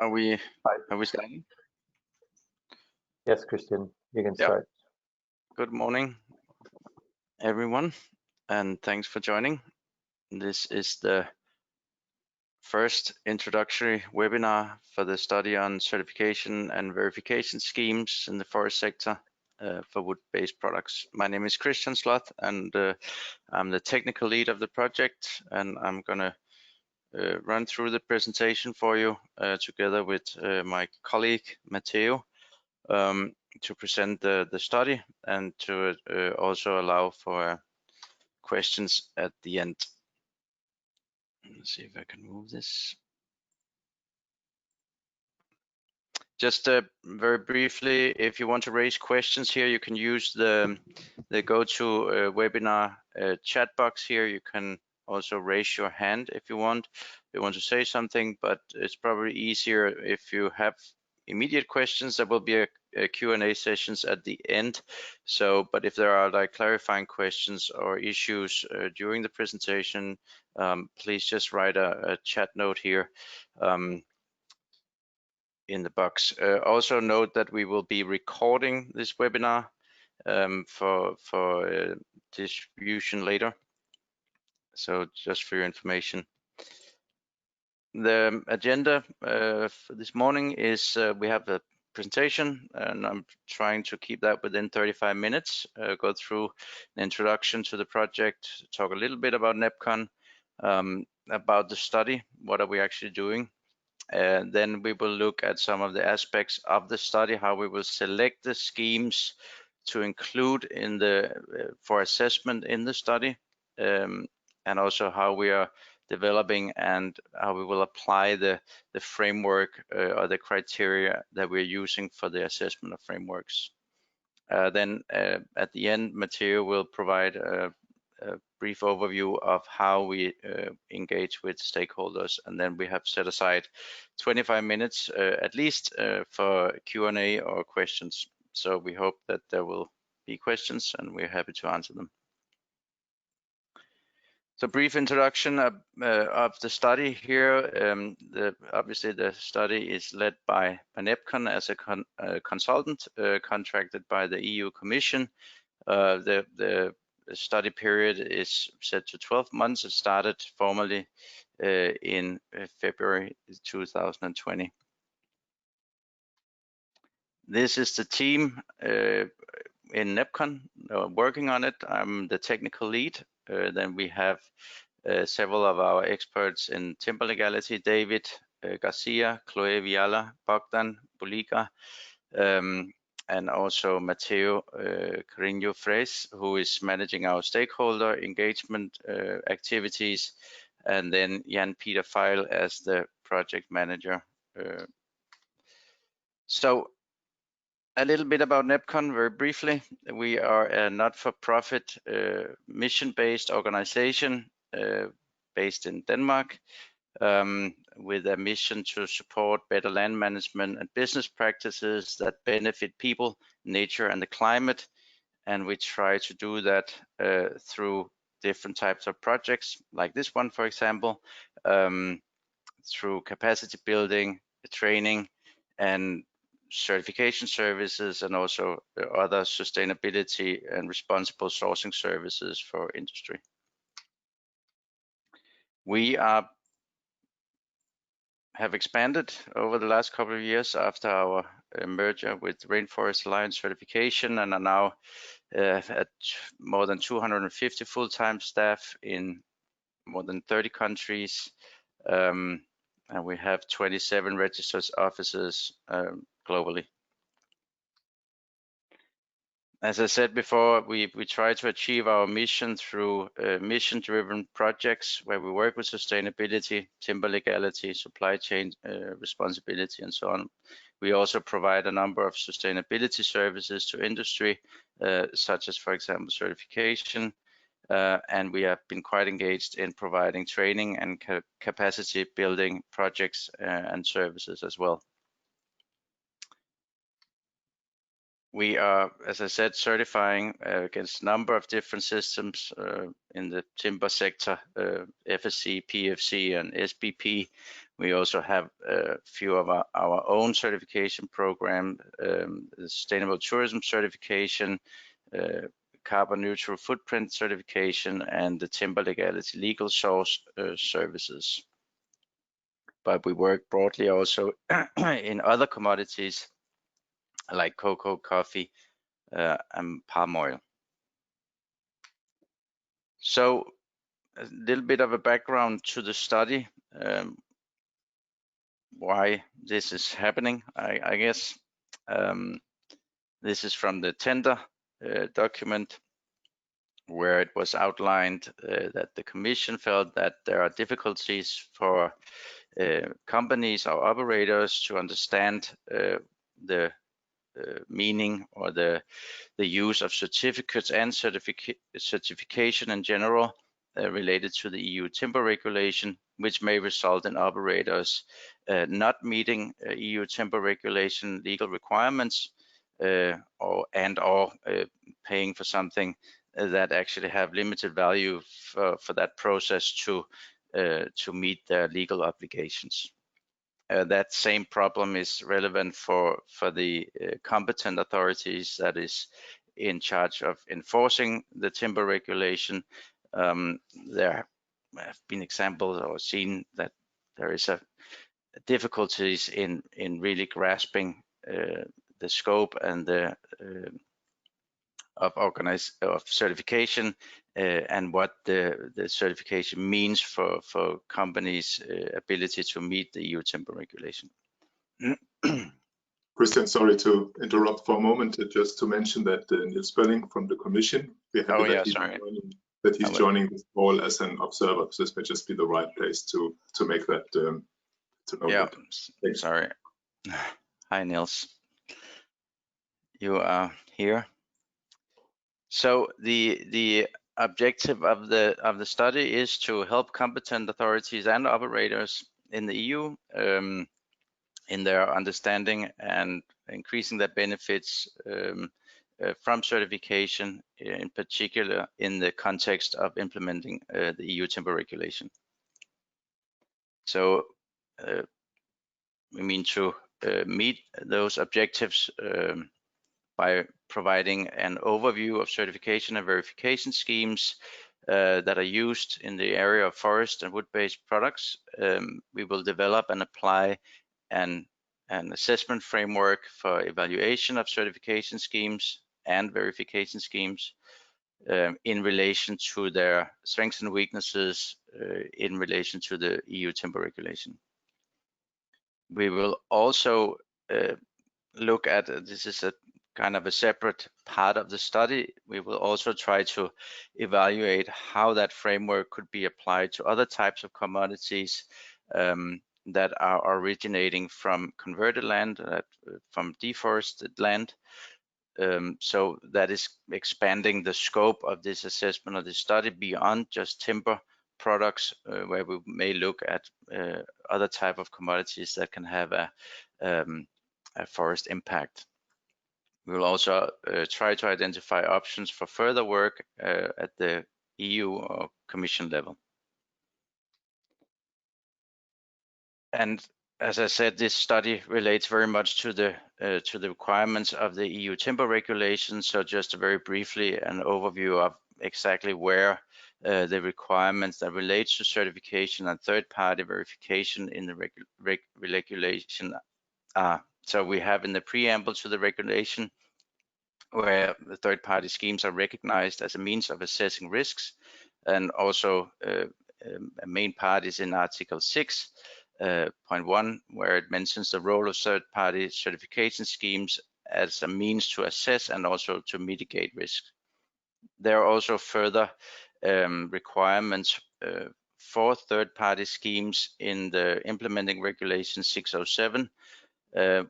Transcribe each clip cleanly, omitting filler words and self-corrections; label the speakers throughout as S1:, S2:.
S1: Are we
S2: Hi.
S1: starting?
S2: Yes, Christian, you can
S1: Yep.
S2: start.
S1: Good morning, everyone, and thanks for joining. This is the first introductory webinar for the study on certification and verification schemes in the forest sector for wood-based products. My name is Christian Sloth, and I'm the technical lead of the project, and I'm gonna run through the presentation for you together with my colleague Matteo. To present the study and to also allow for questions at the end. Let's see if I can move this. Just very briefly, if you want to raise questions here, you can use the GoTo webinar chat box here. You can also raise your hand if you want to say something, but it's probably easier if you have immediate questions. There will be a Q&A sessions at the end. So, but if there are like clarifying questions or issues during the presentation, please just write a chat note here in the box. Also note that we will be recording this webinar for distribution later. So just for your information. The agenda for this morning is we have a presentation, and I'm trying to keep that within 35 minutes. Go through an introduction to the project, talk a little bit about NEPCON, about the study, what are we actually doing. And then we will look at some of the aspects of the study, how we will select the schemes to include in the for assessment in the study, and also how we are developing and how we will apply the framework or the criteria that we're using for the assessment of frameworks. Then at the end, Matteo will provide a brief overview of how we engage with stakeholders, and then we have set aside 25 minutes at least for Q&A or questions. So we hope that there will be questions, and we're happy to answer them. So brief introduction of the study here. Obviously the study is led by NEPCON as a consultant contracted by the EU Commission. The study period is set to 12 months. It started formally in February 2020. This is the team in NEPCON working on it. I'm the technical lead. Then we have several of our experts in timber legality, David Garcia, Chloe Viala, Bogdan Buliga, and also Matteo Carino Fres, who is managing our stakeholder engagement activities, and then Jan Peter Feil as the project manager. So a little bit about NEPCON very briefly. We are a not-for-profit mission-based organization based in Denmark with a mission to support better land management and business practices that benefit people, nature, and the climate. And we try to do that through different types of projects, like this one, for example, through capacity building, training, and certification services, and also other sustainability and responsible sourcing services for industry. We have expanded over the last couple of years after our merger with Rainforest Alliance certification, and are now at more than 250 full-time staff in more than 30 countries, and we have 27 registered offices globally. As I said before, we try to achieve our mission through mission-driven projects where we work with sustainability, timber legality, supply chain responsibility, and so on. We also provide a number of sustainability services to industry, such as, for example, certification, and we have been quite engaged in providing training and capacity building projects and services as well. We are, as I said, certifying against a number of different systems in the timber sector, FSC, PFC, and SBP. We also have a few of our own certification program, the Sustainable Tourism Certification, Carbon Neutral Footprint Certification, and the Timber Legality Legal Source services. But we work broadly also in other commodities like cocoa, coffee, and palm oil. So a little bit of a background to the study, why this is happening, I guess. This is from the tender document, where it was outlined that the Commission felt that there are difficulties for companies or operators to understand the meaning or the use of certificates and certification in general related to the EU timber regulation, which may result in operators not meeting EU timber regulation legal requirements or paying for something that actually have limited value for that process to meet their legal obligations. That same problem is relevant for the competent authorities that is in charge of enforcing the timber regulation. There have been examples or seen that there is a difficulties in really grasping the scope and the of certification and what the certification means for companies' ability to meet the EU timber regulation.
S3: Christian, sorry to interrupt for a moment, just to mention that Niels Belling from the Commission, we're happy that he's joining this call as an observer. So this may just be the right place to make that to know.
S1: Yeah,
S3: that.
S1: Sorry. Hi, Niels. You are here. So the objective of the study is to help competent authorities and operators in the EU in their understanding and increasing their benefits from certification, in particular in the context of implementing the EU timber regulation. So we mean to meet those objectives by providing an overview of certification and verification schemes that are used in the area of forest and wood-based products. We will develop and apply an assessment framework for evaluation of certification schemes and verification schemes in relation to their strengths and weaknesses in relation to the EU timber regulation. We will also look at, this is a kind of a separate part of the study, we will also try to evaluate how that framework could be applied to other types of commodities that are originating from converted land, from deforested land. So that is expanding the scope of this assessment of this study beyond just timber products, where we may look at other type of commodities that can have a forest impact. We will also try to identify options for further work at the EU or Commission level. And as I said, this study relates very much to the requirements of the EU timber regulation. So just very briefly, an overview of exactly where the requirements that relate to certification and third-party verification in the regulation are. So we have in the preamble to the regulation, where the third-party schemes are recognized as a means of assessing risks, and also a main part is in Article 6.1, where it mentions the role of third-party certification schemes as a means to assess and also to mitigate risks. There are also further requirements for third-party schemes in the implementing regulation 607,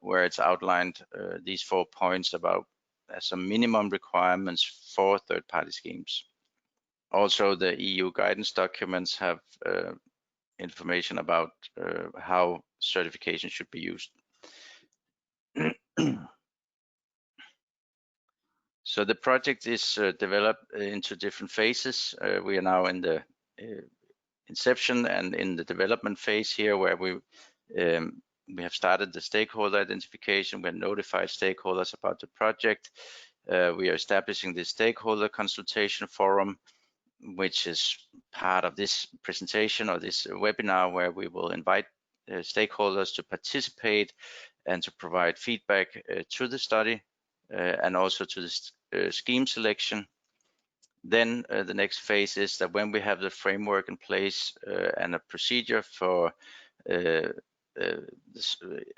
S1: where it's outlined these 4 points about some minimum requirements for third-party schemes. Also, the EU guidance documents have information about how certification should be used. So the project is developed into different phases. We are now in inception and in the development phase here, where we have started the stakeholder identification. We have notified stakeholders about the project. We are establishing the stakeholder consultation forum, which is part of this presentation or this webinar, where we will invite stakeholders to participate and to provide feedback to the study and also to the scheme selection. Then the next phase is that when we have the framework in place and a procedure for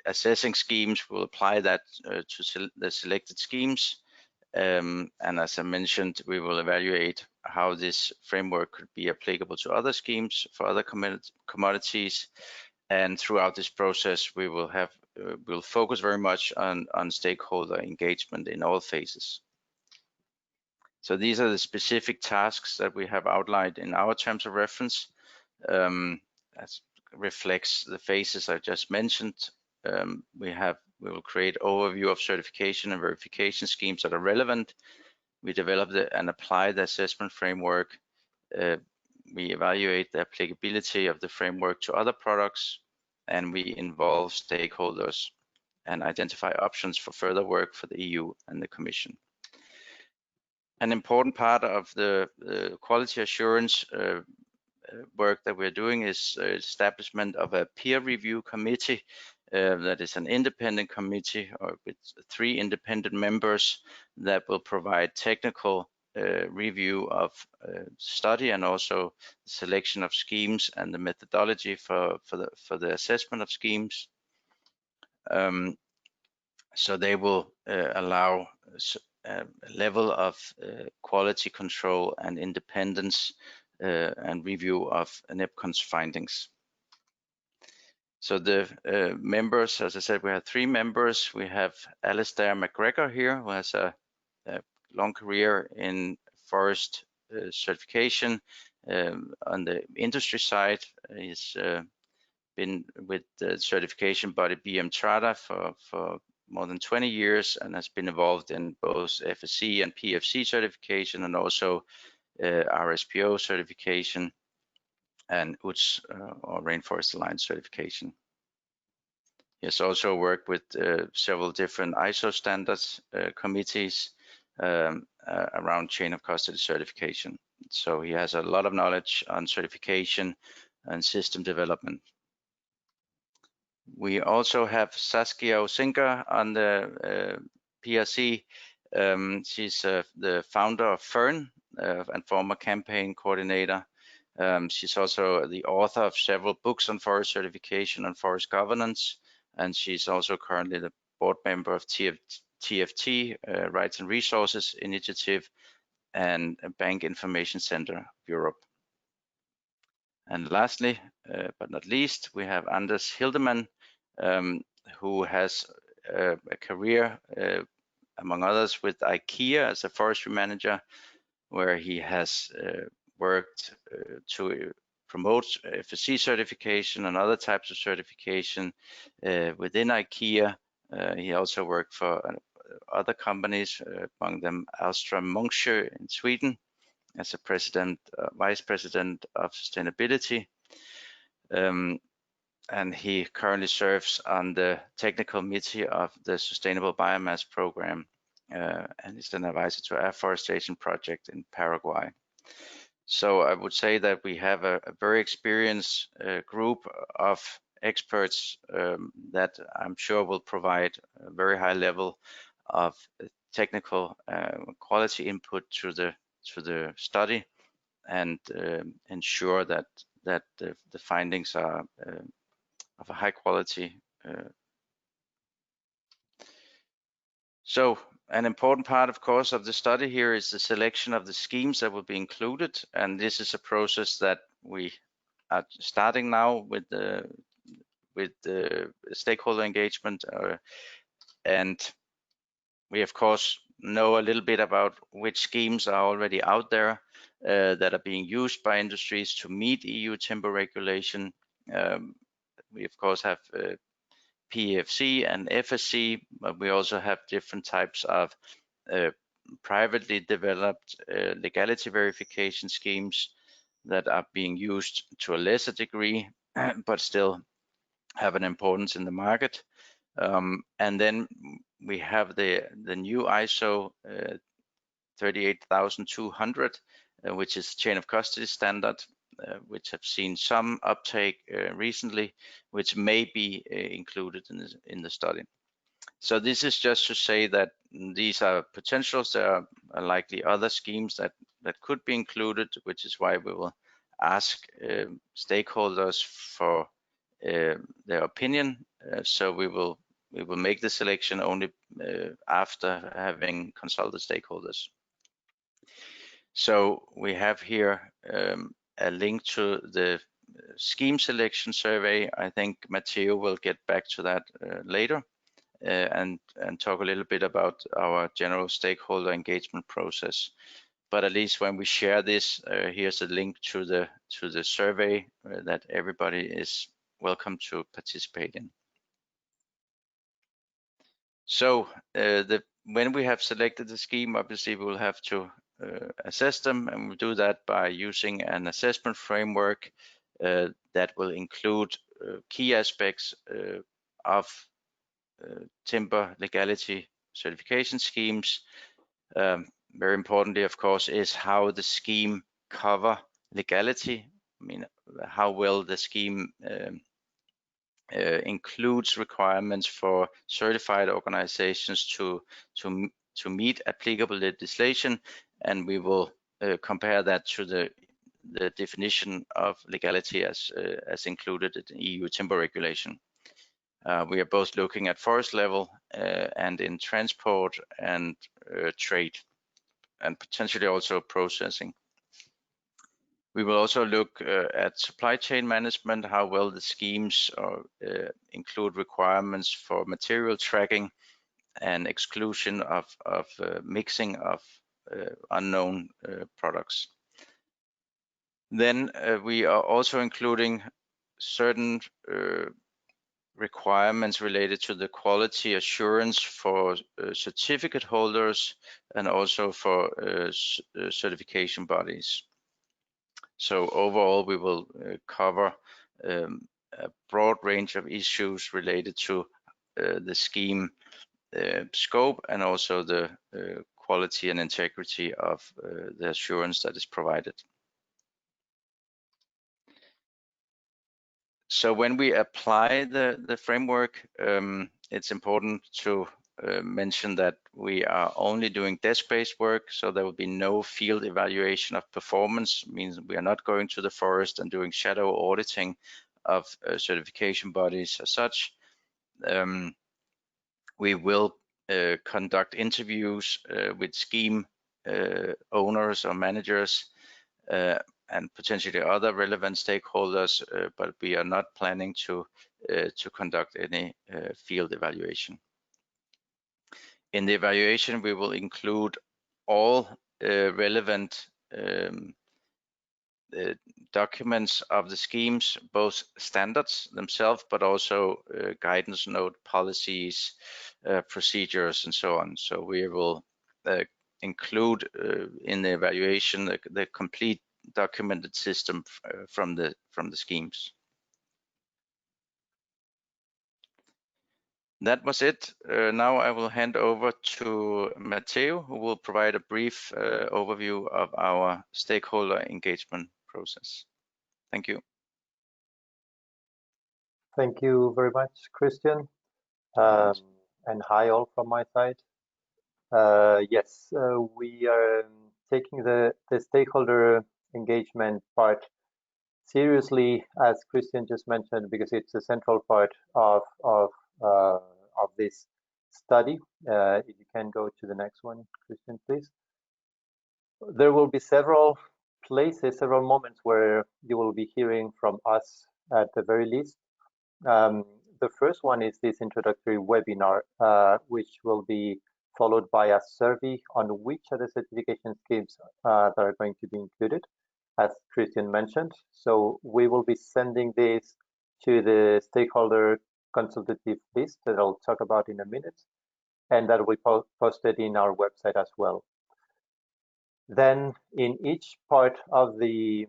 S1: assessing schemes, we'll apply that to the selected schemes. And as I mentioned, we will evaluate how this framework could be applicable to other schemes for other commodities. And throughout this process, we will have we'll focus very much on stakeholder engagement in all phases. So these are the specific tasks that we have outlined in our terms of reference. That reflects the phases I just mentioned. We will create overview of certification and verification schemes that are relevant. We develop and apply the assessment framework. We evaluate the applicability of the framework to other products, and we involve stakeholders and identify options for further work for the EU and the Commission. An important part of the quality assurance work that we're doing is establishment of a peer review committee that is an independent committee with 3 independent members that will provide technical review of study and also selection of schemes and the methodology for the assessment of schemes. So they will allow a level of quality control and independence and review of NEPCON's findings. So the members, as I said, we have 3 members. We have Alistair McGregor here, who has a long career in forest certification on the industry side. He's been with the certification body BM Trada for more than 20 years and has been involved in both FSC and PFC certification and also RSPO certification and UTZ or Rainforest Alliance certification. He has also worked with several different ISO standards committees around chain of custody certification. So he has a lot of knowledge on certification and system development. We also have Saskia Osinga on the PRC. She's the founder of FERN and former campaign coordinator. She's also the author of several books on forest certification and forest governance, and she's also currently the board member of TFT, Rights and Resources Initiative, and Bank Information Center of Europe. And lastly, but not least, we have Anders Hildemann, who has a career, among others, with IKEA as a forestry manager, where he has worked to promote FSC certification and other types of certification within IKEA. He also worked for other companies, among them Alstom Munksjö in Sweden, as a vice president of sustainability. And he currently serves on the technical committee of the Sustainable Biomass Program and is an advisor to afforestation project in Paraguay. So I would say that we have a very experienced group of experts that I'm sure will provide a very high level of technical quality input to the study and ensure that the findings are of a high quality. So an important part, of course, of the study here is the selection of the schemes that will be included, and this is a process that we are starting now with the stakeholder engagement, and we of course know a little bit about which schemes are already out there that are being used by industries to meet EU timber regulation. We of course have PFC and FSC, but we also have different types of privately developed legality verification schemes. that are being used to a lesser degree, but still have an importance in the market. And then we have the new ISO 38200, which is chain of custody standard, which have seen some uptake recently, which may be included in the study. So this is just to say that these are potentials. There are likely other schemes that could be included, which is why we will ask stakeholders for their opinion. So we will make the selection only after having consulted stakeholders. So we have here a link to the scheme selection survey. I think Matteo will get back to that later. And talk a little bit about our general stakeholder engagement process. But at least when we share this, here's a link to the survey that everybody is welcome to participate in. So when we have selected the scheme, obviously we will have to assess them, and we'll do that by using an assessment framework that will include key aspects of timber legality certification schemes. Very importantly, of course, is how the scheme cover legality. I mean, how well the scheme includes requirements for certified organizations to meet applicable legislation, and we will compare that to the definition of legality as included in EU timber regulation. We are both looking at forest level and in transport and trade, and potentially also processing. We will also look at supply chain management, how well the schemes include requirements for material tracking and exclusion of mixing of unknown products. Then we are also including certain requirements related to the quality assurance for certificate holders and also for certification bodies. So overall, we will cover a broad range of issues related to the scheme scope and also the quality and integrity of the assurance that is provided. So when we apply the framework, it's important to mention that we are only doing desk-based work, so there will be no field evaluation of performance. It means we are not going to the forest and doing shadow auditing of certification bodies as such. We will conduct interviews with scheme owners or managers and potentially other relevant stakeholders, but we are not planning to conduct any field evaluation. In the evaluation, we will include all relevant documents of the schemes, both standards themselves, but also guidance note, policies, procedures, and so on. So we will include in the evaluation the complete documented system from the schemes. That was it. Now I will hand over to Matteo, who will provide a brief overview of our stakeholder engagement process. Thank you.
S2: Thank you very much, Christian. And hi all from my side. Yes, we are taking the stakeholder engagement part seriously, as Christian just mentioned, because it's a central part of this study. If you can go to the next one, Christian, please. There will be several places, several moments where you will be hearing from us at the very least. The first one is this introductory webinar, which will be followed by a survey on which are the certification schemes that are going to be included, as Christian mentioned. So we will be sending this to the stakeholder consultative list that I'll talk about in a minute, and that will be posted in our website as well. Then in each part of the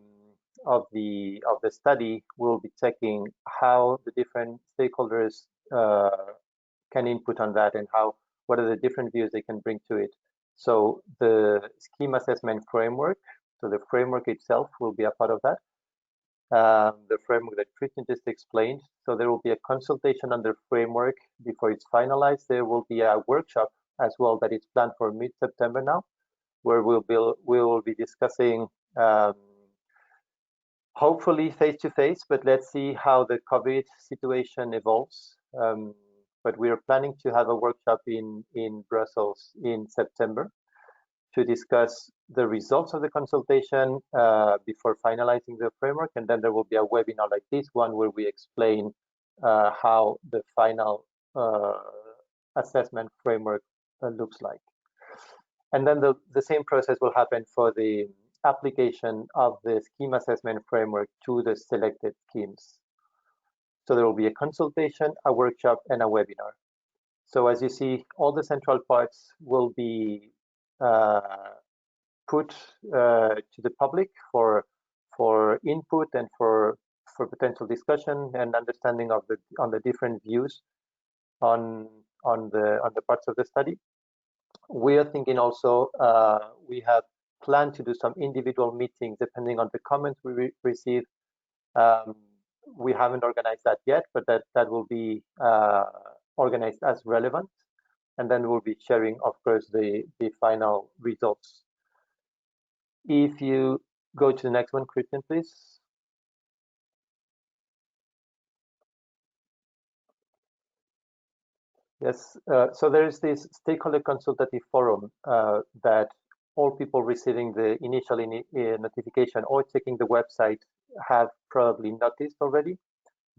S2: of the study, we'll be checking how the different stakeholders can input on that and what are the different views they can bring to it. So the scheme assessment framework, so the framework itself will be a part of that. The framework that Christian just explained. So there will be a consultation on the framework before it's finalized. There will be a workshop as well that is planned for mid-September now, where we will be discussing hopefully face-to-face, but let's see how the COVID situation evolves. But we are planning to have a workshop in Brussels in September to discuss the results of the consultation before finalizing the framework. And then there will be a webinar like this one where we explain how the final assessment framework looks like. And then the same process will happen for the application of the scheme assessment framework to the selected schemes. So there will be a consultation, a workshop, and a webinar. So as you see, all the central parts will be put to the public for input and for potential discussion and understanding of the different views on the parts of the study. We are thinking also we have planned to do some individual meetings depending on the comments we receive. We haven't organized that yet, but that will be organized as relevant, and then we'll be sharing, of course, the final results. If you go to the next one, Christian, please. Yes, so there is this stakeholder consultative forum that all people receiving the initial notification or checking the website have probably noticed already.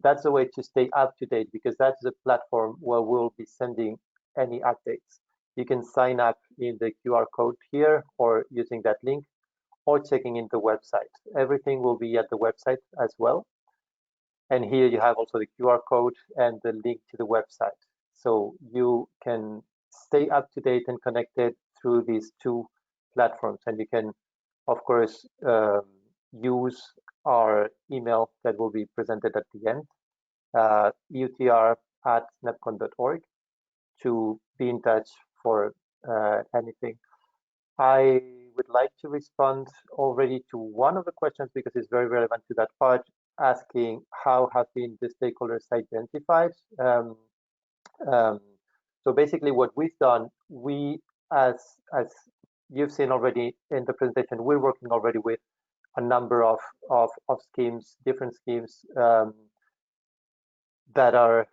S2: That's a way to stay up to date, because that's the platform where we'll be sending any updates. You can sign up in the QR code here or using that link or checking in the website. Everything will be at the website as well. And here you have also the QR code and the link to the website. So you can stay up to date and connected through these two platforms. And you can, of course, use our email that will be presented at the end, utr@nepcon.org, to be in touch for anything. I would like to respond already to one of the questions because it's very relevant to that part, asking how have been the stakeholders identified. So basically what we've done, as you've seen already in the presentation, we're working already with a number of schemes, different schemes that are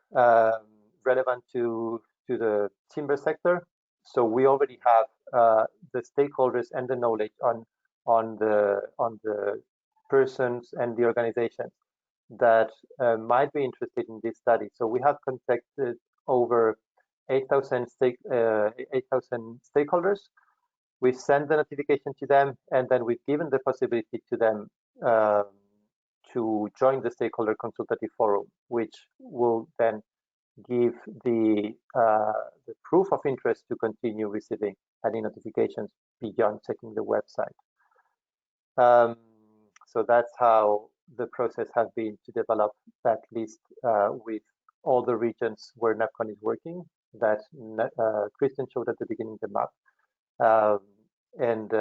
S2: relevant to the timber sector. So we already have the stakeholders and the knowledge on the persons and the organizations that might be interested in this study. So we have contacted over 8,000 stakeholders. We've sent the notification to them, and then we've given the possibility to them to join the stakeholder consultative forum, which will then give the proof of interest to continue receiving any notifications beyond checking the website. So that's how the process has been to develop that list with all the regions where NEPCON is working, that Christian showed at the beginning of the map. And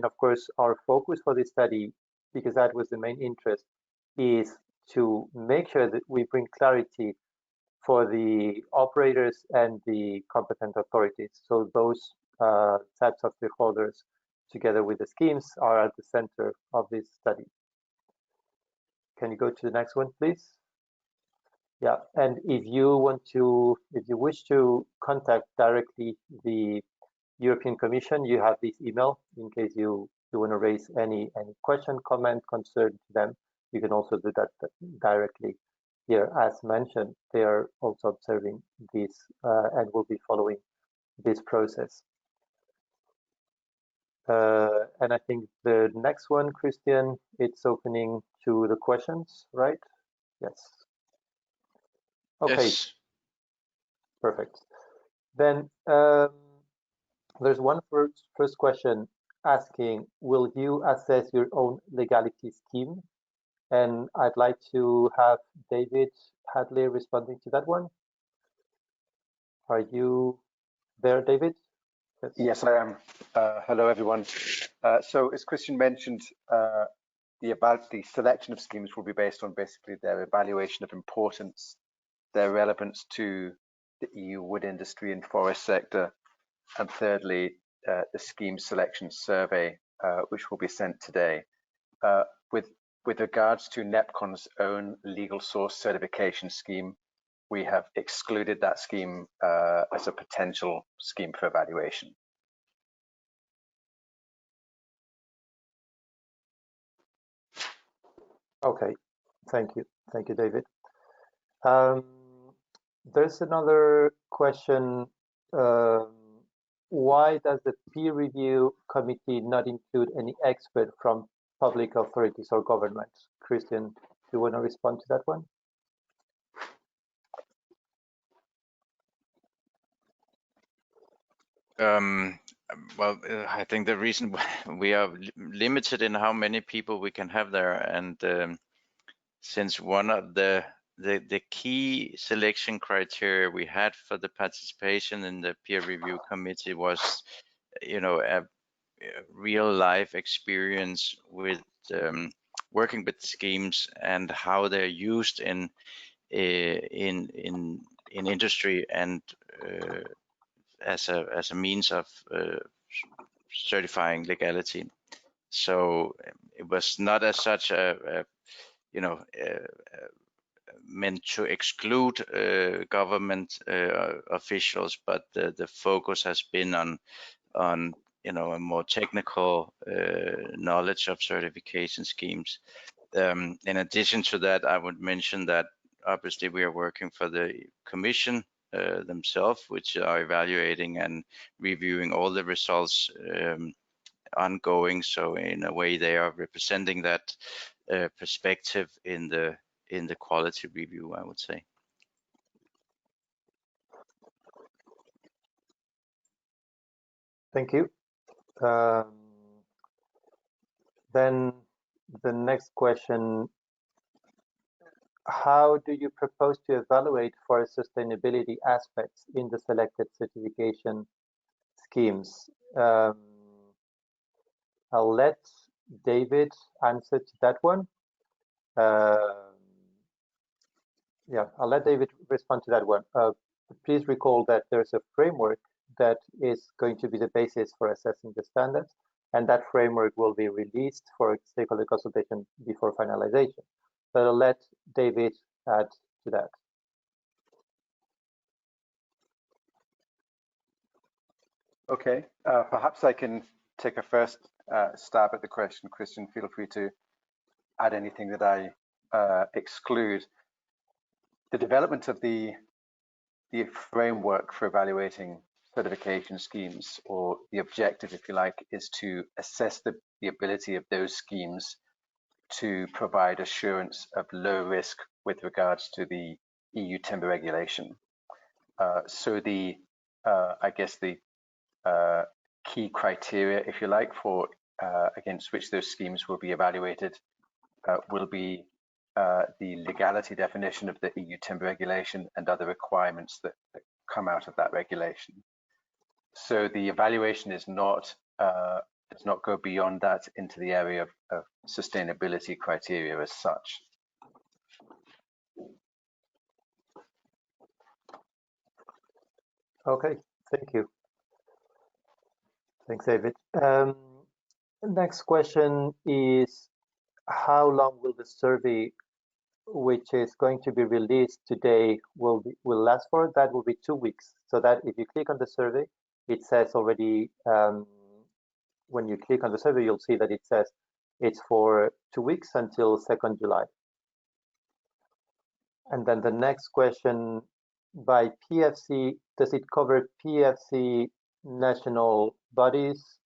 S2: of course, our focus for this study, because that was the main interest, is to make sure that we bring clarity for the operators and the competent authorities. So those types of stakeholders, together with the schemes, are at the center of this study. Can you go to the next one, please? Yeah, and if you wish to contact directly the European Commission, you have this email in case you want to raise any question, comment, concern to them. You can also do that directly here. As mentioned, they are also observing this and will be following this process. And I think the next one, Christian, it's opening to the questions, right? Yes. Okay. Yes. Perfect. Then there's one first question asking, will you assess your own legality scheme? And I'd like to have David Hadley responding to that one. Are you there, David?
S4: Yes, I am. Hello, everyone. So as Christian mentioned, the selection of schemes will be based on basically their evaluation of importance, their relevance to the EU wood industry and forest sector, and thirdly, the scheme selection survey, which will be sent today. With regards to NEPCON's own legal source certification scheme, we have excluded that scheme as a potential scheme for evaluation.
S2: Okay, thank you, David. There's another question. Why does the peer review committee not include any expert from public authorities or governments? Christian, do you want to respond to that one?
S1: Well, I think the reason we are limited in how many people we can have there, and since one of the key selection criteria we had for the participation in the peer review committee was, a real life experience with working with schemes and how they're used in industry and as a means of certifying legality. So it was not as such meant to exclude government officials, but the focus has been on a more technical knowledge of certification schemes. In addition to that, I would mention that obviously we are working for the Commission themselves, which are evaluating and reviewing all the results ongoing. So in a way, they are representing that perspective in the quality review, I would say.
S2: Thank you. Then the next question, how do you propose to evaluate for sustainability aspects in the selected certification schemes? I'll let David answer to that one. Yeah, I'll let David respond to that one. Please recall that there's a framework that is going to be the basis for assessing the standards, and that framework will be released for stakeholder consultation before finalization. But I'll let David add to that.
S4: Okay, perhaps I can take a first stab at the question. Christian, feel free to add anything that I exclude. The development of the framework for evaluating certification schemes, or the objective, if you like, is to assess the ability of those schemes to provide assurance of low risk with regards to the EU timber regulation. So I guess the key criteria, if you like, for against which those schemes will be evaluated will be the legality definition of the EU timber regulation and other requirements that come out of that regulation. So the evaluation is not does not go beyond that into the area of sustainability criteria as such.
S2: Okay, thank you. Thanks, David. Next question is, how long will the survey, which is going to be released today, will last for? That will be 2 weeks. So that if you click on the survey, it says already, when you click on the survey, you'll see that it says it's for 2 weeks until 2nd July. And then the next question, by PFC, does it cover PFC national bodies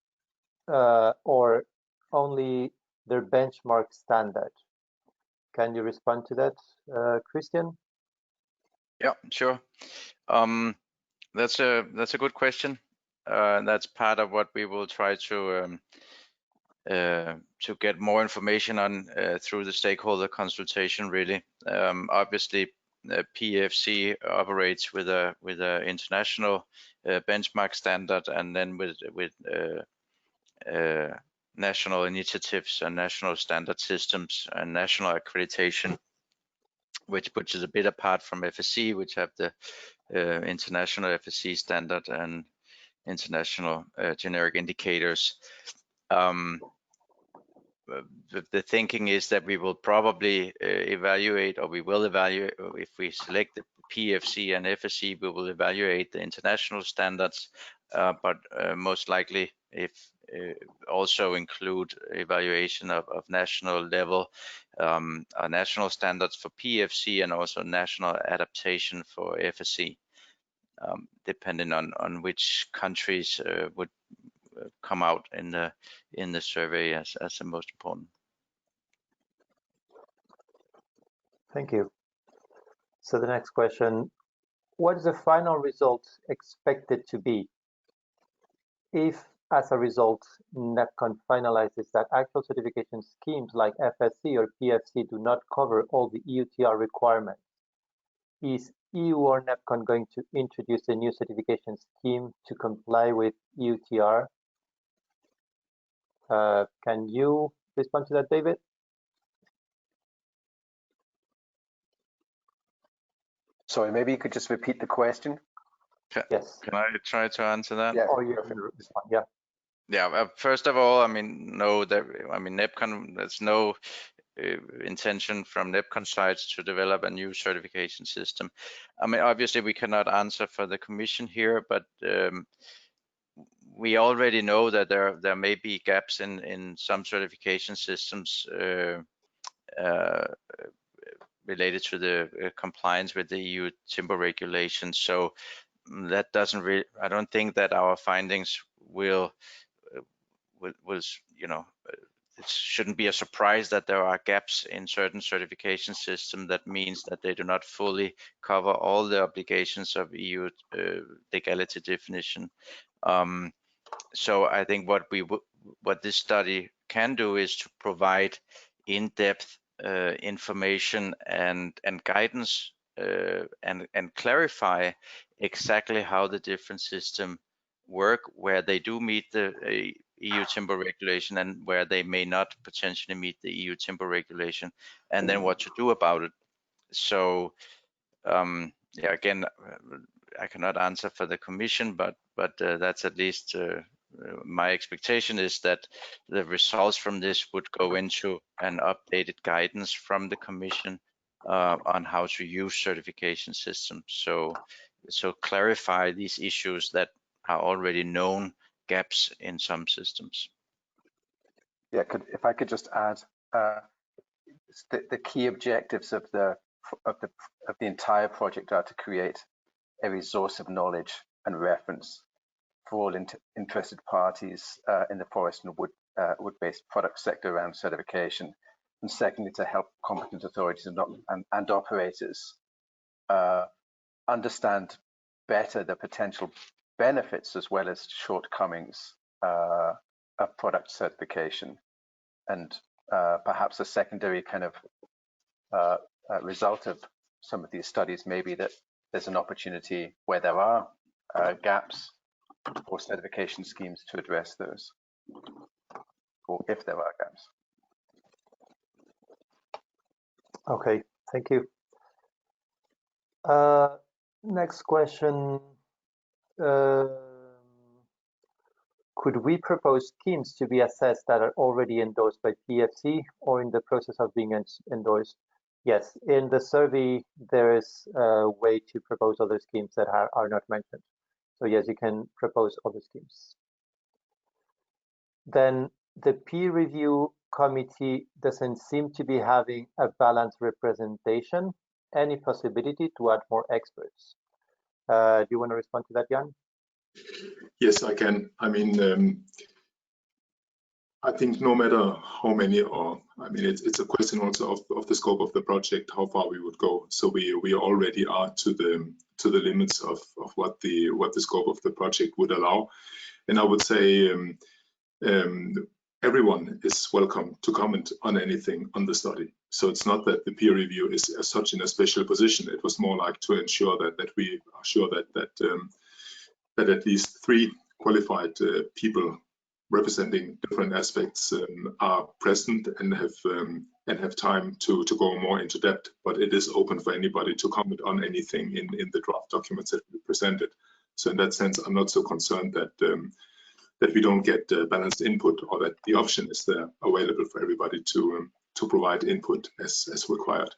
S2: or only their benchmark standard? Can you respond to that, Christian?
S1: Yeah, sure. That's a good question. That's part of what we will try to to get more information on through the stakeholder consultation. Really, obviously, PEFC operates with a international benchmark standard, and then with national initiatives and national standard systems and national accreditation, which is a bit apart from FSC, which have the international FSC standard and international generic indicators. The thinking is that we will probably evaluate, or we will evaluate, if we select the PFC and FSC, we will evaluate the international standards, but most likely if also include evaluation of national level, national standards for PFC and also national adaptation for FSC, depending on which countries would come out in the survey as the most important.
S2: Thank you. So the next question, what is the final result expected to be if, as a result, NEPCON finalizes that actual certification schemes like FSC or PFC do not cover all the EUTR requirements? Is EU or NEPCON going to introduce a new certification scheme to comply with EUTR? Can you respond to that, David?
S4: Sorry, maybe you could just repeat the question.
S2: Yes.
S1: Can I try to answer that?
S2: Yeah. Or you can respond. Yeah.
S1: Yeah. First of all, I mean, NEPCON, there's no intention from NEPCON sides to develop a new certification system. I mean, obviously we cannot answer for the Commission here, but we already know that there may be gaps in some certification systems related to the compliance with the EU timber regulations. So that doesn't really, I don't think that our findings will it shouldn't be a surprise that there are gaps in certain certification systems. That means that they do not fully cover all the obligations of EU legality definition. So I think what this study can do is to provide in-depth information and guidance and clarify exactly how the different systems work, where they do meet the EU timber regulation and where they may not potentially meet the EU timber regulation, and then what to do about it. So yeah, again, I cannot answer for the Commission, but that's at least my expectation is that the results from this would go into an updated guidance from the Commission on how to use certification systems. So clarify these issues that are already known gaps in some systems.
S4: Yeah, if I could just add, the key objectives of the entire project are to create a resource of knowledge and reference for all interested parties in the forest and wood-based product sector around certification, and secondly, to help competent authorities and operators understand better the potential benefits as well as shortcomings of product certification. And perhaps a secondary kind of result of some of these studies may be that there's an opportunity where there are gaps for certification schemes to address those, or if there are gaps.
S2: Okay, thank you. Next question. Could we propose schemes to be assessed that are already endorsed by PFC or in the process of being endorsed? Yes, in the survey, there is a way to propose other schemes that are not mentioned. So yes, you can propose other schemes. Then the peer review committee doesn't seem to be having a balanced representation. Any possibility to add more experts? Do you want to respond to that, Jan?
S3: Yes, I can. I mean, I think no matter how many, or I mean, it's a question also of the scope of the project, how far we would go. So we already are to the limits of what the scope of the project would allow. And I would say, everyone is welcome to comment on anything on the study. So it's not that the peer review is as such in a special position. It was more like to ensure that we are sure that at least 3 qualified people representing different aspects are present and have time to go more into depth. But it is open for anybody to comment on anything in the draft documents that we presented. So in that sense, I'm not so concerned that we don't get balanced input, or that the option is there available for everybody to provide input as required.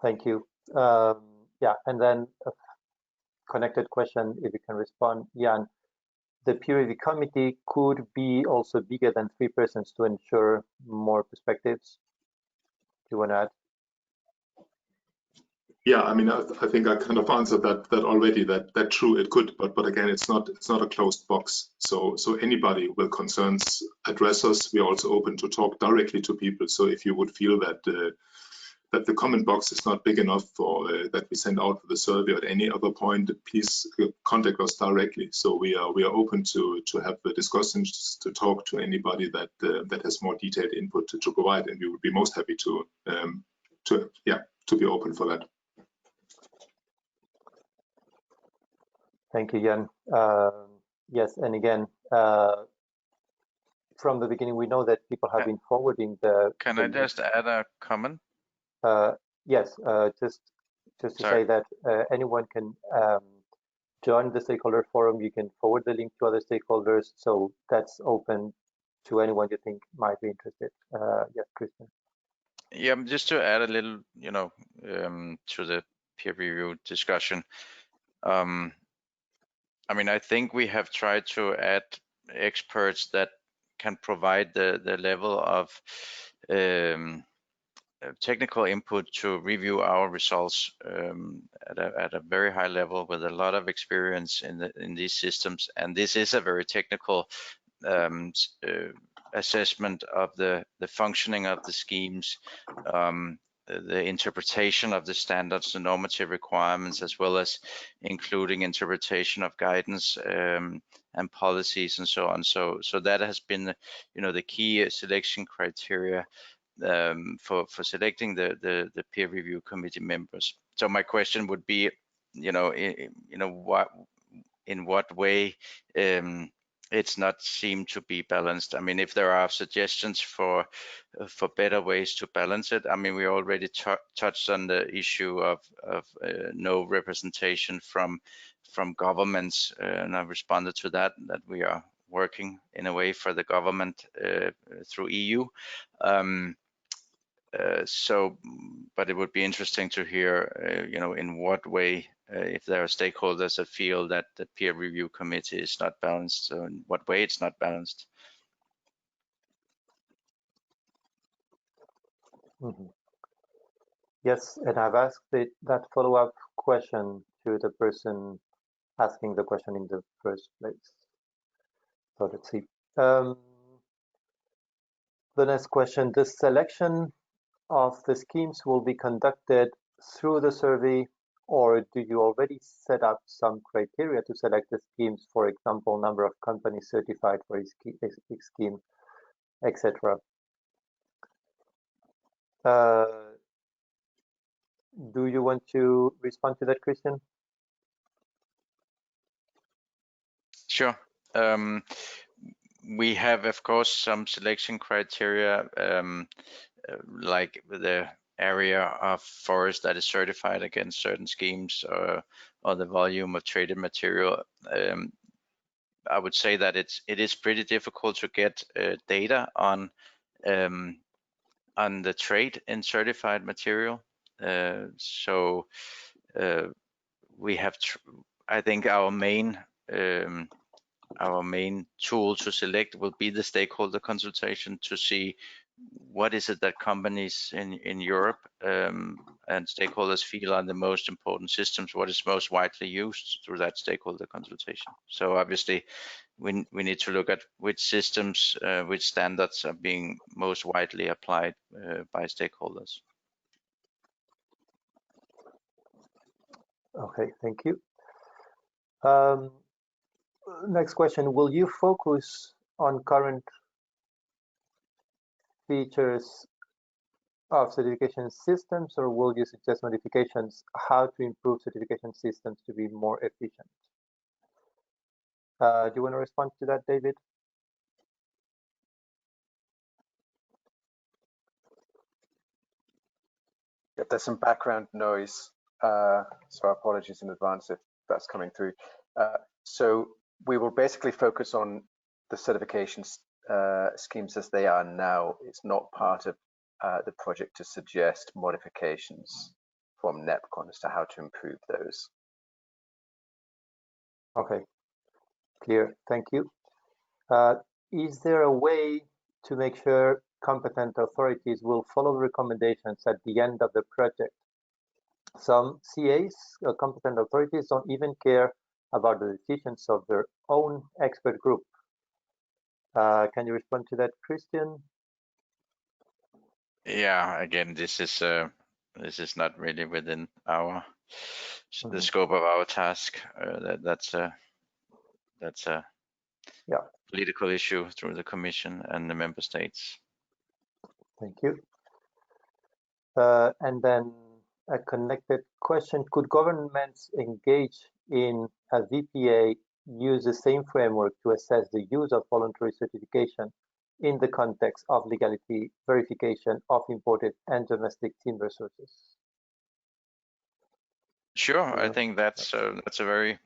S2: Thank you. Yeah, and then a connected question, if you can respond, Jan. The peer review committee could be also bigger than 3 persons to ensure more perspectives. Do you want to add?
S3: Yeah, I mean, I think I kind of answered that already. That true, it could, but again, it's not a closed box. So anybody with concerns address us. We are also open to talk directly to people. So if you would feel that that the comment box is not big enough for that we send out the survey at any other point, please contact us directly. So we are open to have the discussions, to talk to anybody that has more detailed input to provide, and we would be most happy to be open for that.
S2: Thank you, Jan. Yes, and again, from the beginning, we know that people have been forwarding the.
S1: Can I just add a comment?
S2: Yes, just to say that anyone can join the stakeholder forum. You can forward the link to other stakeholders, so that's open to anyone you think might be interested. Yes, Christian.
S1: Yeah, just to add a little, to the peer review discussion. I mean, I think we have tried to add experts that can provide the level of technical input to review our results at a very high level, with a lot of experience in these systems. And this is a very technical assessment of the functioning of the schemes, the interpretation of the standards, the normative requirements, as well as including interpretation of guidance and policies and so on. So that has been, the key selection criteria for selecting the peer review committee members. So my question would be, in what way it's not seemed to be balanced. I mean, if there are suggestions for better ways to balance it. I mean, we already touched on the issue of no representation from governments, and I've responded to that we are working in a way for the government through EU. But it would be interesting to hear, in what way, if there are stakeholders that feel that the peer review committee is not balanced, so in what way it's not balanced.
S2: Mm-hmm. Yes, and I've asked that follow-up question to the person asking the question in the first place. So let's see. The next question, the selection of the schemes will be conducted through the survey, or do you already set up some criteria to select the schemes, for example, number of companies certified for each scheme, etc.? Do you want to respond to that, Christian?
S1: Sure. We have, of course, some selection criteria, like the area of forest that is certified against certain schemes, or the volume of traded material. I would say that it is pretty difficult to get data on the trade in certified material. So we have, I think our main tool to select will be the stakeholder consultation, to see what is it that companies in Europe and stakeholders feel are the most important systems, what is most widely used through that stakeholder consultation. So obviously we need to look at which systems, which standards are being most widely applied by stakeholders.
S2: Okay, thank you. Next question, will you focus on current features of certification systems, or will you suggest modifications how to improve certification systems to be more efficient? Do you want to respond to that, David?
S4: Yeah, there's some background noise, so apologies in advance if that's coming through. So we will basically focus on the certification schemes as they are now. It's not part of the project to suggest modifications from NEPCON as to how to improve those.
S2: Okay, clear, thank you. Is there a way to make sure competent authorities will follow the recommendations at the end of the project? Some CAs, competent authorities, don't even care about the decisions of their own expert group. Can you respond to that, Christian?
S1: Yeah, again, this is not really within our the scope of our task. That's a
S2: yeah,
S1: political issue through the Commission and the member states.
S2: Thank you. And then a connected question: could governments engage in a VPA use the same framework to assess the use of voluntary certification in the context of legality verification of imported and domestic timber sources?
S1: Sure, I think that's a very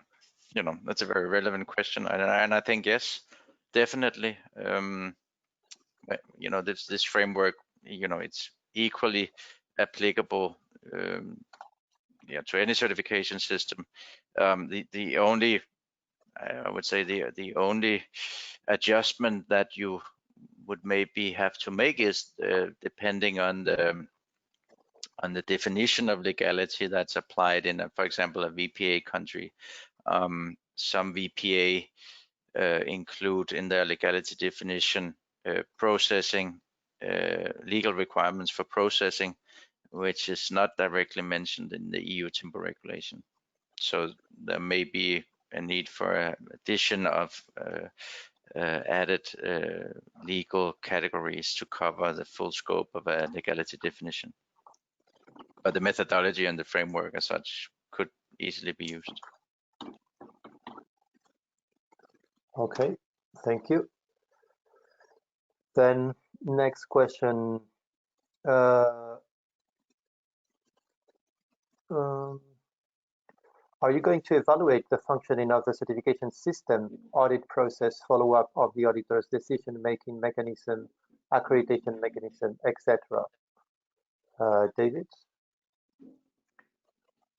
S1: relevant question, and I think yes, definitely. This framework, it's equally applicable, to any certification system. The only, I would say, the only adjustment that you would maybe have to make is depending on the definition of legality that's applied in, for example, a VPA country. Some VPA include in their legality definition processing, legal requirements for processing, which is not directly mentioned in the EU timber regulation. So there may be a need for addition of added legal categories to cover the full scope of a legality definition. But the methodology and the framework as such could easily be used.
S2: Okay, thank you. Then next question. Are you going to evaluate the functioning of the certification system, audit process, follow-up of the auditor's decision-making mechanism, accreditation mechanism, etc.? David?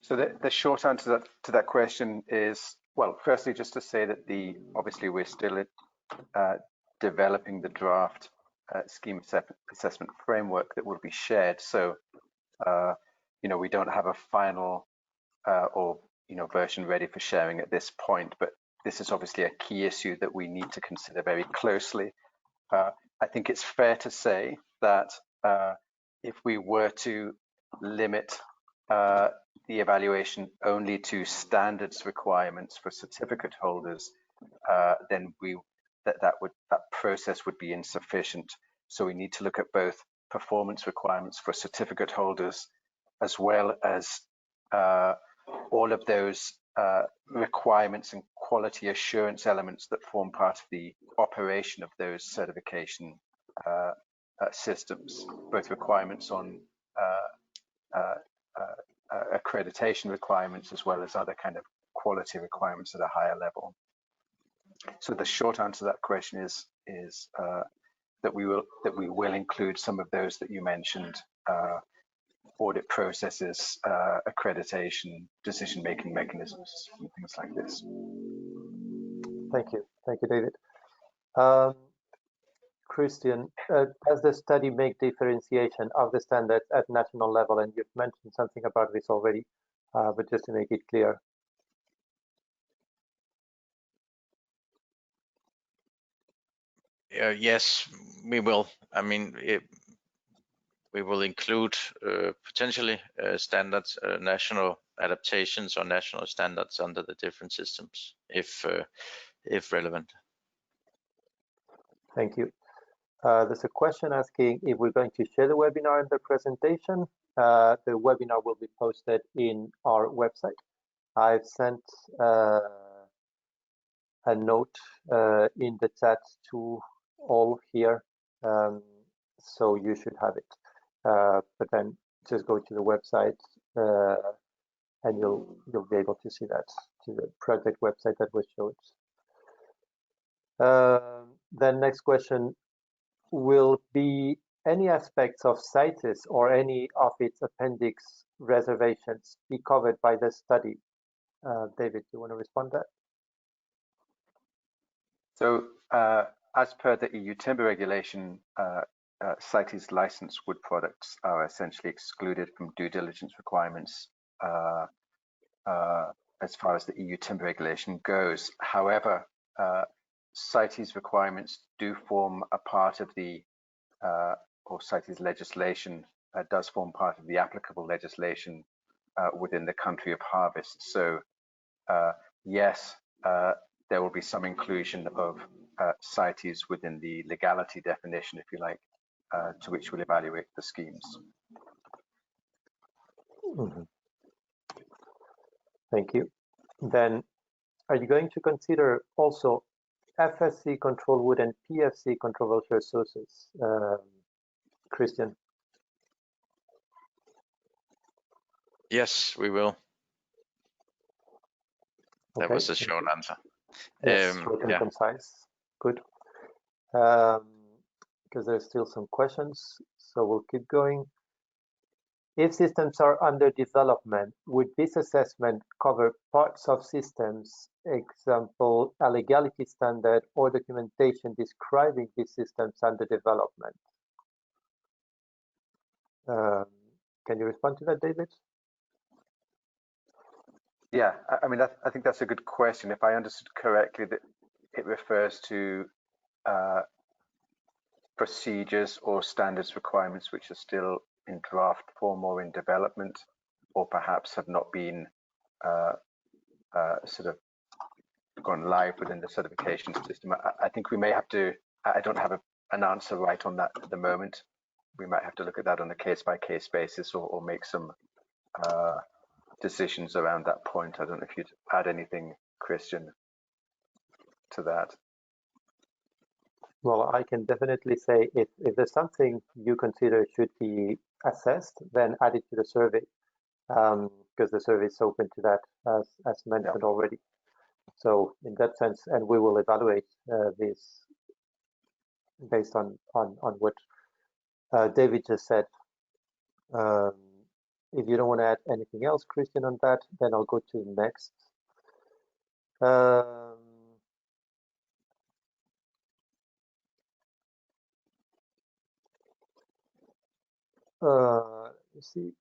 S4: So the short answer to that question is, well, firstly, just to say that obviously we're still developing the draft scheme assessment framework that will be shared. So, we don't have a final version ready for sharing at this point, but this is obviously a key issue that we need to consider very closely. I think it's fair to say that if we were to limit the evaluation only to standards requirements for certificate holders, then that process would be insufficient. So we need to look at both performance requirements for certificate holders, as well as all of those requirements and quality assurance elements that form part of the operation of those certification systems, both requirements on accreditation requirements as well as other kind of quality requirements at a higher level. So the short answer to that question is that we will include some of those that you mentioned: audit processes, accreditation, decision-making mechanisms, and things like this.
S2: Thank you, David. Christian, does the study make differentiation of the standards at national level? And you've mentioned something about this already, but just to make it clear.
S1: Yes, we will. I mean, we will include potentially standards, national adaptations or national standards under the different systems, if relevant.
S2: Thank you. There's a question asking if we're going to share the webinar and the presentation. The webinar will be posted in our website. I've sent a note in the chat to all here, so you should have it. But then just go to the website and you'll be able to see that, to the project website that was showed. Then next question, will be any aspects of CITES or any of its appendix reservations be covered by the study? David, do you want to respond to that?
S4: So as per the EU timber regulation, CITES licensed wood products are essentially excluded from due diligence requirements as far as the EU timber regulation goes. However, CITES requirements do form a part of the, or CITES legislation does form part of the applicable legislation within the country of harvest. So yes, there will be some inclusion of CITES within the legality definition, if you like, to which we'll evaluate the schemes.
S2: Mm-hmm. Thank you. Then, are you going to consider also FSC control wood and PFC controversial sources, Christian?
S1: Yes, we will. That
S2: Okay.
S1: was a short answer.
S2: Yes, short and concise. Good. Because there's still some questions, so we'll keep going. If systems are under development, would this assessment cover parts of systems, example, a legality standard or documentation describing these systems under development? Can you respond to that, David?
S4: Yeah, I mean, I think that's a good question. If I understood correctly, that it refers to procedures or standards requirements which are still in draft form or in development, or perhaps have not been sort of gone live within the certification system. I think we may have to, I don't have an answer right on that at the moment. We might have to look at that on a case-by-case basis, or make some decisions around that point. I don't know if you'd add anything, Christian, to that.
S2: Well, I can definitely say if there's something you consider should be assessed, then add it to the survey, because the survey is open to that, as mentioned already. So in that sense, and we will evaluate this based on what David just said. If you don't want to add anything else, Christian, on that, then I'll go to the next. Let's see.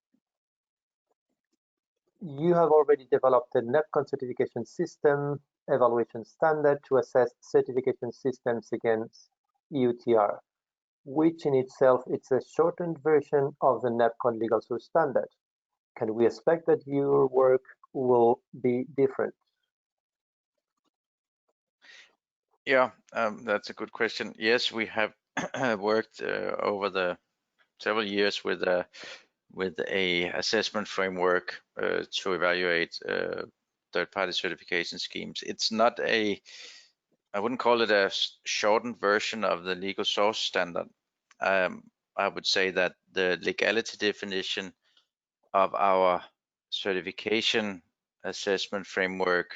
S2: You have already developed a NEPCON certification system evaluation standard to assess certification systems against EUTR, which in itself is a shortened version of the NEPCON legal source standard. Can we expect that your work will be different?
S1: Yeah, that's a good question. Yes, we have worked over the several years with a assessment framework to evaluate third-party certification schemes. It's not I wouldn't call it a shortened version of the legal source standard. I would say that the legality definition of our certification assessment framework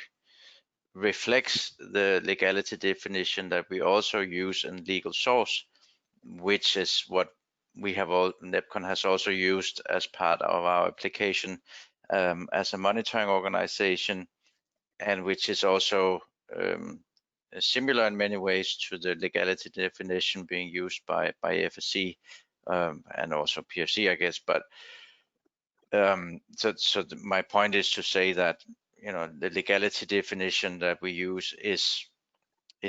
S1: reflects the legality definition that we also use in legal source, which is what we have NEPCON has also used as part of our application as a monitoring organization, and which is also similar in many ways to the legality definition being used by FSC and also PFC, I guess. But so my point is to say that, you know, the legality definition that we use is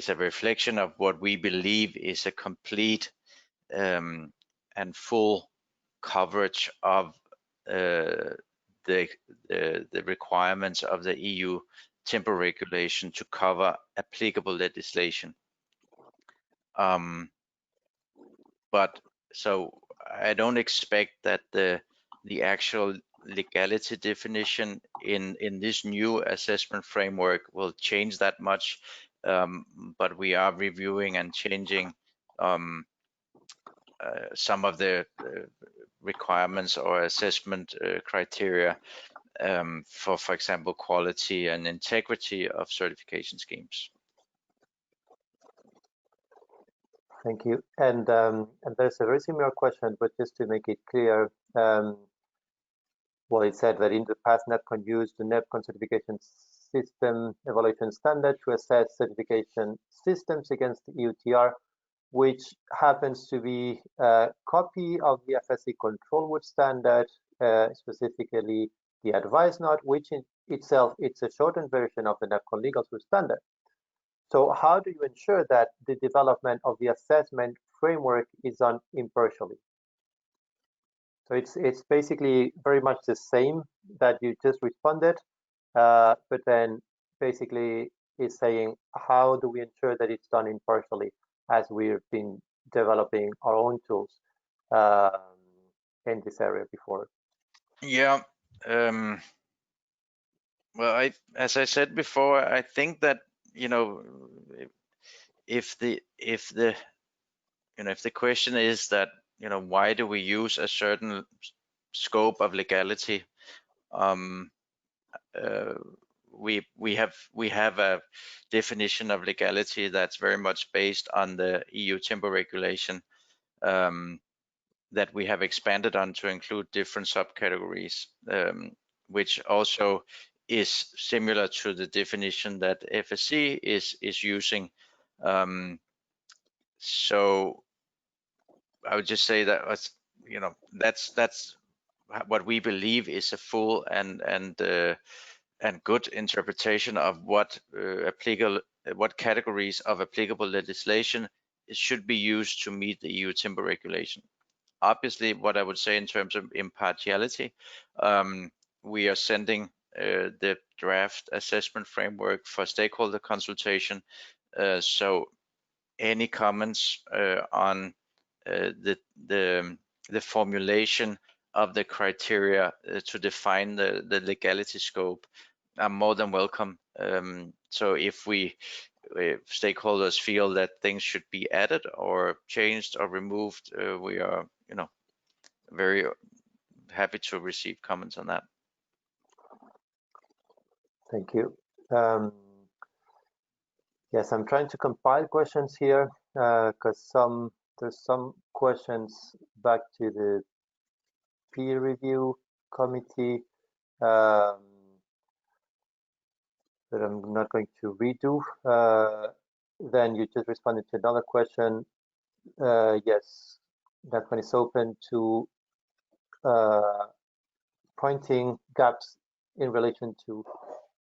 S1: a reflection of what we believe is a complete and full coverage of the requirements of the EU timber regulation to cover applicable legislation. But so I don't expect that the actual legality definition in this new assessment framework will change that much, but we are reviewing and changing some of the requirements or assessment criteria for example, quality and integrity of certification schemes.
S2: Thank you. And there's a very similar question, but just to make it clear, well, it said that in the past, NEPCON used the NEPCON certification system evaluation standard to assess certification systems against the EUTR, which happens to be a copy of the FSC control wood standard, specifically the advice note, which in itself, it's a shortened version of the NEPCON legal tool standard. So how do you ensure that the development of the assessment framework is done impartially? So it's basically very much the same that you just responded, but then basically is saying, how do we ensure that it's done impartially as we've been developing our own tools in this area before?
S1: Yeah. Well, as I said before, I think that, you know, if the question is that, you know, why do we use a certain scope of legality? We have a definition of legality that's very much based on the EU timber regulation that we have expanded on to include different subcategories, which also is similar to the definition that FSC is using. So I would just say that was, you know, that's what we believe is a full and good interpretation of what what categories of applicable legislation should be used to meet the EU timber regulation. Obviously, what I would say in terms of impartiality, we are sending the draft assessment framework for stakeholder consultation. So any comments on the formulation of the criteria to define the legality scope are more than welcome. So if stakeholders feel that things should be added or changed or removed, we are, you know, very happy to receive comments on that.
S2: Thank you. Yes, I'm trying to compile questions here because there's some questions back to the peer review committee that I'm not going to redo. Then you just responded to another question. Yes, that one is open to pointing gaps in relation to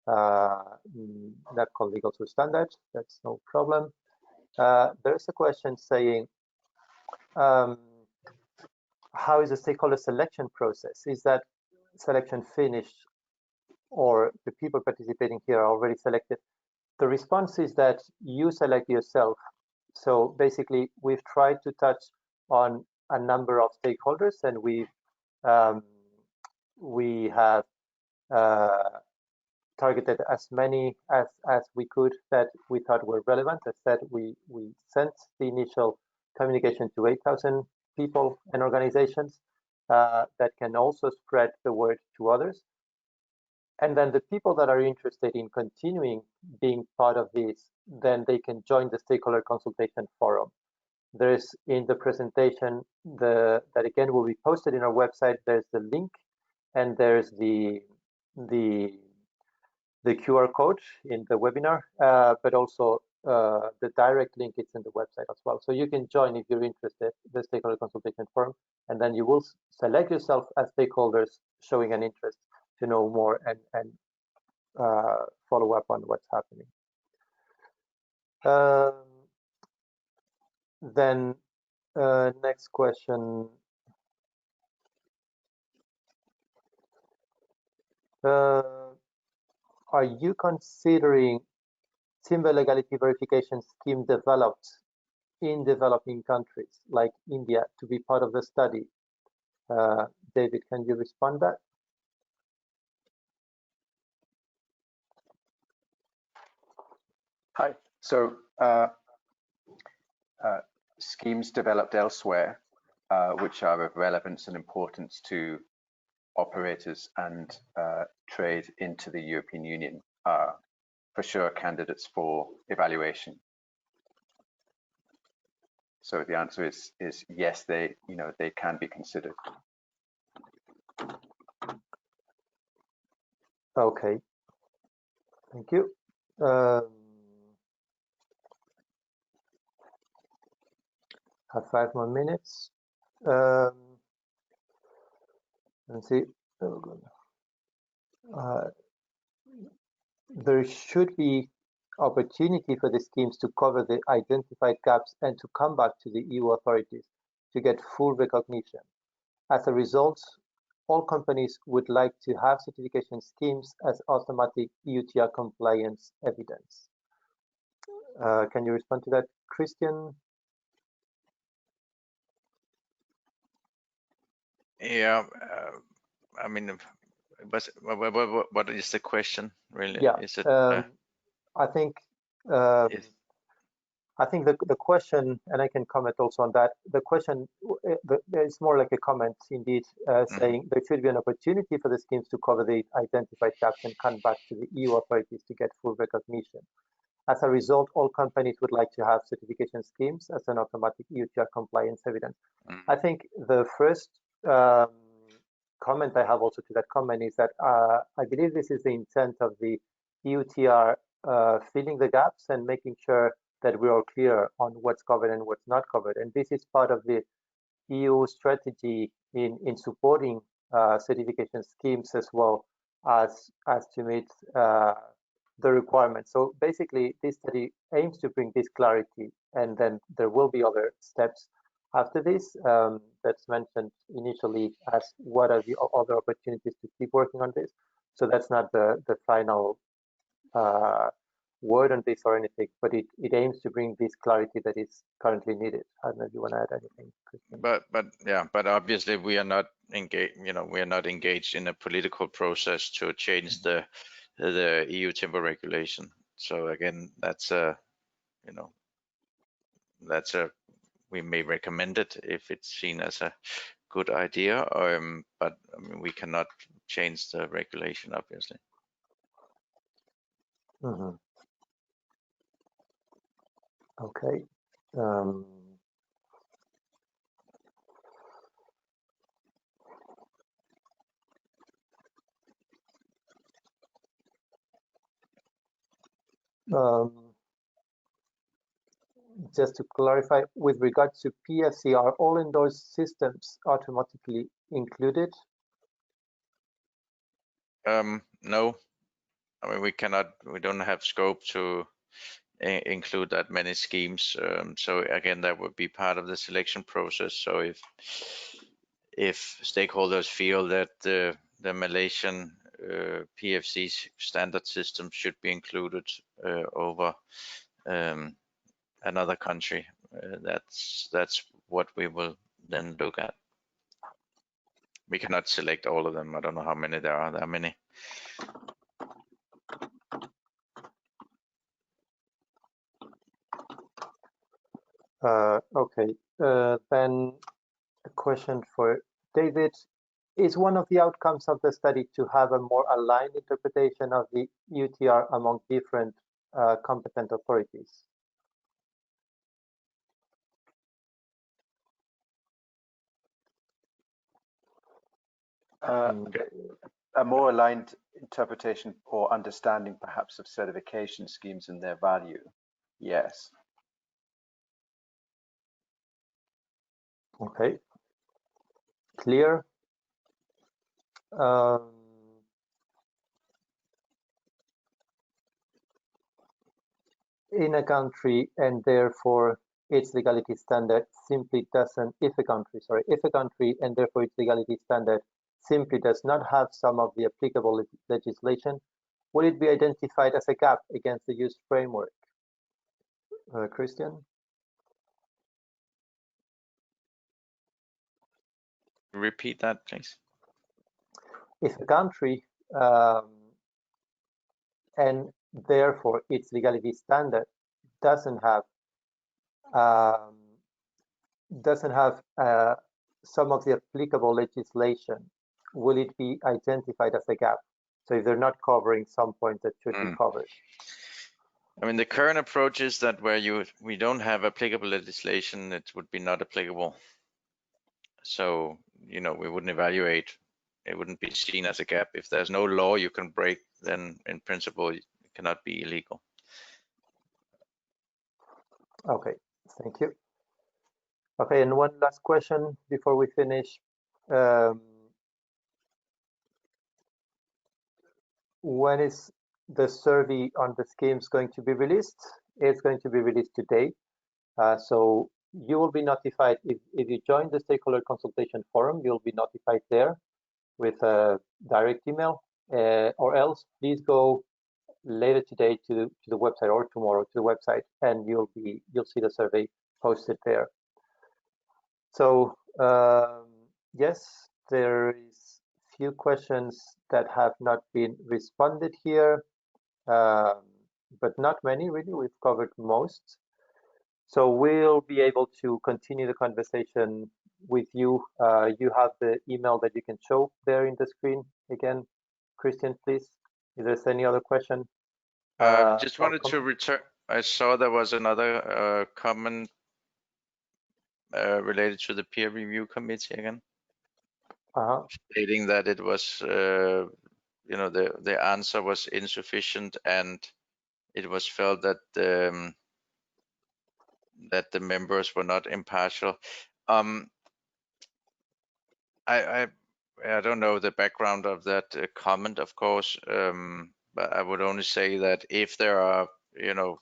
S2: NEPCON legal tool standard. That's no problem. There is a question saying, how is the stakeholder selection process? Is that selection finished or the people participating here are already selected? The response is that you select yourself. So basically, we've tried to touch on a number of stakeholders, and we have targeted as many as we could that we thought were relevant. As said, we sent the initial communication to 8,000 people and organizations that can also spread the word to others. And then the people that are interested in continuing being part of this, then they can join the stakeholder consultation forum. There's in the presentation that again will be posted in our website. There's the link, and there's the QR code in the webinar, but also the direct link is in the website as well. So you can join if you're interested, the stakeholder consultation forum, and then you will select yourself as stakeholders showing an interest to know more and follow up on what's happening. Then next question. Are you considering timber legality verification scheme developed in developing countries like India to be part of the study? David, can you respond that?
S4: Hi. So schemes developed elsewhere, which are of relevance and importance to operators and trade into the European Union, are for sure candidates for evaluation. So the answer is yes, they can be considered.
S2: Okay, thank you. Have 5 more minutes. Let's see. There should be opportunity for the schemes to cover the identified gaps and to come back to the EU authorities to get full recognition. As a result, all companies would like to have certification schemes as automatic EUTR compliance evidence. Can you respond to that, Christian?
S1: Yeah, I mean, what is the question really?
S2: Yeah,
S1: is it?
S2: I think the question, and I can comment also on that. The question is more like a comment, indeed, saying there should be an opportunity for the schemes to cover the identified gaps and come back to the EU authorities to get full recognition. As a result, all companies would like to have certification schemes as an automatic EUTR compliance evidence. I think the first comment I have also to that comment is that I believe this is the intent of the EUTR filling the gaps and making sure that we're all clear on what's covered and what's not covered. And this is part of the EU strategy in supporting certification schemes as well as to meet the requirements. So basically, this study aims to bring this clarity, and then there will be other steps after this that's mentioned initially as what are the other opportunities to keep working on this. So that's not the final word on this or anything, but it aims to bring this clarity that is currently needed. I don't know if you want to add anything, Christian.
S1: But obviously we are not engaged. We are not engaged in a political process to change the EU timber regulation. So again, that's we may recommend it if it's seen as a good idea, but I mean, we cannot change the regulation, obviously.
S2: Okay. Just to clarify, with regards to PFC, are all endorsed systems automatically included?
S1: No, I mean we don't have scope to include that many schemes. So again, that would be part of the selection process. So if stakeholders feel that the Malaysian PFC standard system should be included over another country, that's what we will then look at. We cannot select all of them. I don't know how many there are. There are many.
S2: Okay, then a question for David. Is one of the outcomes of the study to have a more aligned interpretation of the UTR among different competent authorities?
S4: A more aligned interpretation or understanding perhaps of certification schemes and their value, yes.
S2: Okay, clear. In a country, and therefore its legality standard simply doesn't, if a country and therefore its legality standard simply does not have some of the applicable legislation, will it be identified as a gap against the use framework? Christian?
S1: repeat that, please?
S2: If a country and therefore its legality standard doesn't have some of the applicable legislation, will it be identified as a gap? So if they're not covering some points that should be covered.
S1: I mean, the current approach is that where we don't have applicable legislation, it would be not applicable. So, you know, we wouldn't evaluate, it wouldn't be seen as a gap. If there's no law you can break, then in principle, it cannot be illegal.
S2: Okay, thank you. Okay, and one last question before we finish. When is the survey on the schemes going to be released? It's going to be released today. So you will be notified if you join the stakeholder consultation forum, you'll be notified there with a direct email, or else please go later today to the website, or tomorrow to the website, and you'll see the survey posted there. So yes, there is few questions that have not been responded here, but not many really. We've covered most. So we'll be able to continue the conversation with you. You have the email that you can show there in the screen. Again, Christian, please, if there's any other question.
S1: Just wanted to return. I saw there was another comment related to the peer review committee again, stating that it was, you know, the answer was insufficient, and it was felt that that the members were not impartial. I don't know the background of that comment, of course, but I would only say that if there are, you know,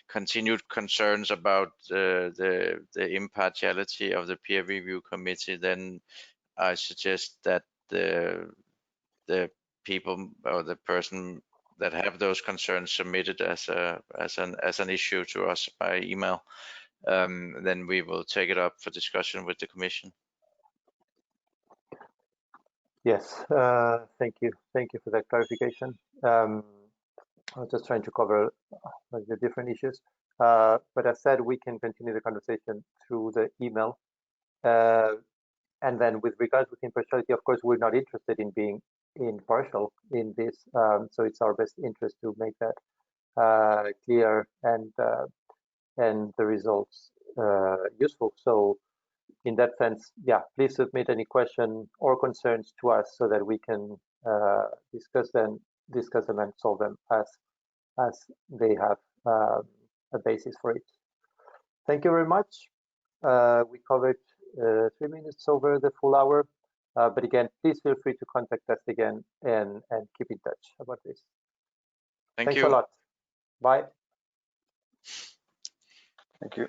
S1: continued concerns about the impartiality of the peer review committee, then I suggest that the people or the person that have those concerns submit it as an issue to us by email. Then we will take it up for discussion with the Commission.
S2: Yes, thank you for that clarification. I was just trying to cover the different issues, but as said, we can continue the conversation through the email. And then with regards with impartiality, of course, we're not interested in being impartial in this, so it's our best interest to make that clear and the results useful. So in that sense, yeah, please submit any question or concerns to us so that we can discuss them and solve them as they have a basis for it. Thank you very much. We covered 3 minutes over the full hour, but again, please feel free to contact us again and keep in touch about this. Thanks a lot. Bye.
S4: Thank you.